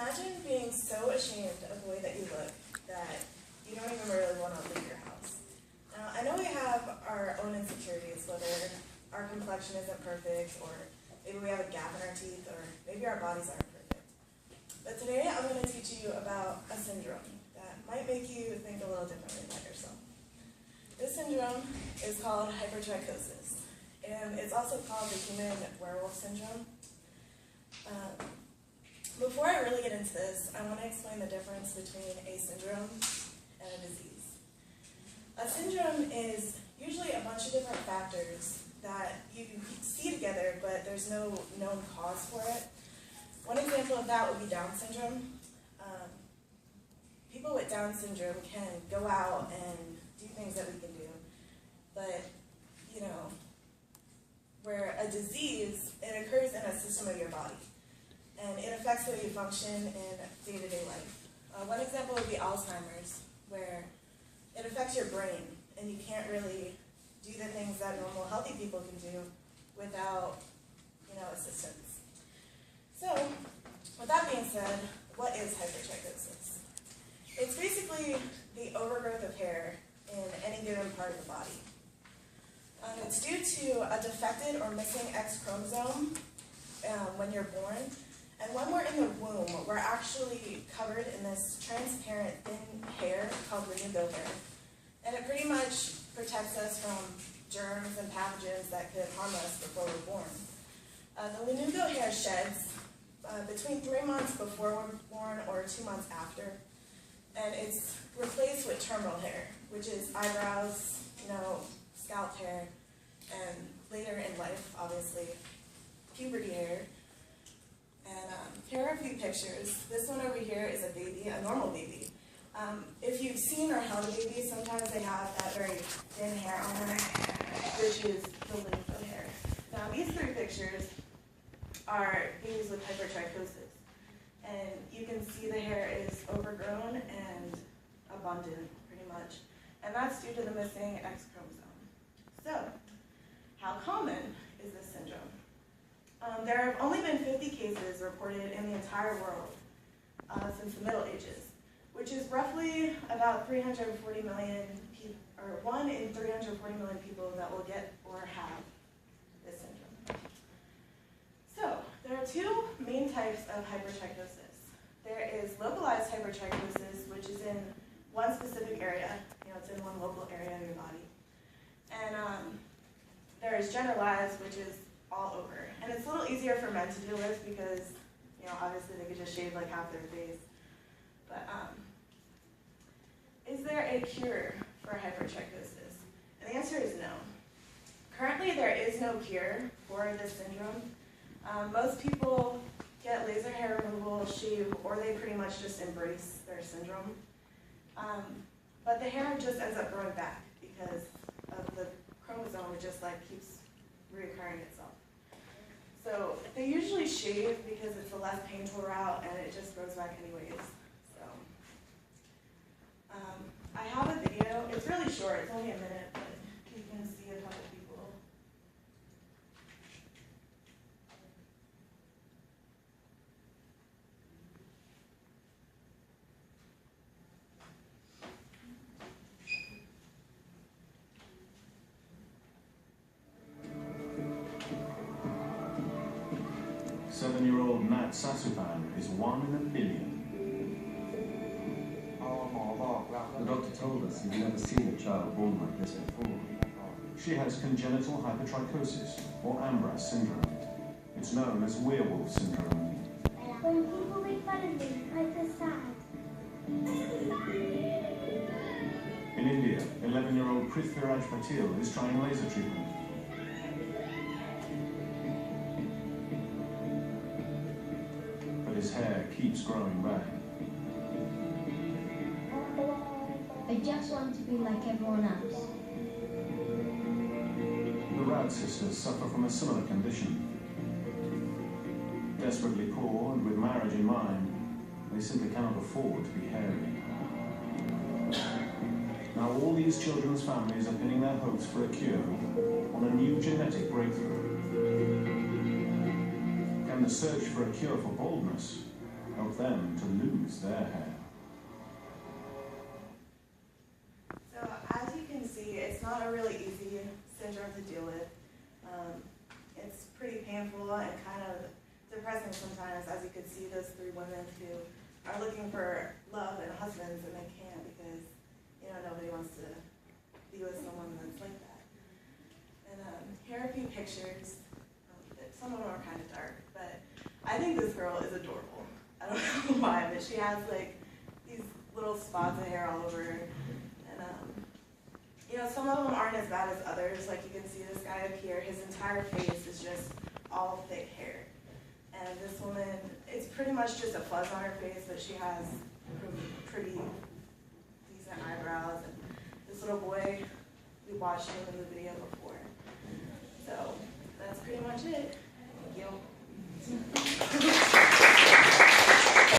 Imagine being so ashamed of the way that you look that you don't even really want to leave your house. Now, I know we have our own insecurities, whether our complexion isn't perfect, or maybe we have a gap in our teeth, or maybe our bodies aren't perfect. But today I'm going to teach you about a syndrome that might make you think a little differently about yourself. This syndrome is called hypertrichosis, and it's also called the human werewolf syndrome. Before I really get into this, I want to explain the difference between a syndrome and a disease. A syndrome is usually a bunch of different factors that you see together, but there's no known cause for it. One example of that would be Down syndrome. People with Down syndrome can go out and do things that we can do, but, where a disease, it occurs in a system of your body, and it affects the way you function in day-to-day life. One example would be Alzheimer's, where it affects your brain, and you can't really do the things that normal healthy people can do without, assistance. So, with that being said, what is hypertrichosis? It's basically the overgrowth of hair in any given part of the body. It's due to a defected or missing X chromosome when you're born. And when we're in the womb, we're actually covered in this transparent, thin hair called lanugo hair. And it pretty much protects us from germs and pathogens that could harm us before we're born. The lanugo hair sheds between 3 months before we're born or 2 months after. And it's replaced with terminal hair, which is eyebrows, scalp hair, and later in life, obviously, puberty hair. And here are a few pictures. This one over here is a baby, a normal baby. If you've seen or held a baby, sometimes they have that very thin hair on them, which is the lanugo hair. Now, these 3 pictures are babies with hypertrichosis. And you can see the hair is overgrown and abundant, pretty much. And that's due to the missing X chromosome. So, how common is this syndrome? There have only been 50 cases reported in the entire world since the Middle Ages, which is roughly about 340 million people, or 1 in 340 million people that will get or have this syndrome. So, there are 2 main types of hypertrichosis. There is localized hypertrichosis, which is in one specific area, it's in one local area of your body. And there is generalized, which is all over. And it's a little easier for men to deal with because, obviously they could just shave like half their face. But is there a cure for hypertrichosis? And the answer is no. Currently there is no cure for this syndrome. Most people get laser hair removal, shave, or they pretty much just embrace their syndrome. But the hair just ends up growing back because of the chromosome, it just keeps reoccurring itself. So they usually shave because it's a less painful route and it just grows back anyways. So I have a video, it's really short, it's only a minute, but you can see a couple people. Seven-year-old Nat Sasupan is 1 in a billion. The doctor told us he'd never seen a child born like this before. She has congenital hypertrichosis, or Ambras syndrome. It's known as werewolf syndrome. When people make fun of me, I feel sad. In India, 11-year-old Prithviraj Patil is trying laser treatment. But his hair keeps growing back. I just want to be like everyone else. The Rad sisters suffer from a similar condition. Desperately poor and with marriage in mind, they simply cannot afford to be hairy. Now all these children's families are pinning their hopes for a cure on a new genetic breakthrough. Can the search for a cure for baldness help them to lose their hair. So as you can see, it's not a really easy syndrome to deal with. It's pretty painful and kind of depressing sometimes, as you could see those three women who are looking for love and husbands and they can't because, nobody wants to be with someone that's like that. And here are a few pictures. Some of them are kind of dark, but I think this girl is adorable. I don't know why, but she has like these little spots of hair all over her. And some of them aren't as bad as others. Like you can see this guy up here, his entire face is just all thick hair. And this woman, it's pretty much just a fuzz on her face, but she has pretty decent eyebrows. And this little boy, we watched him in the video before. So that's pretty much it. Thank you.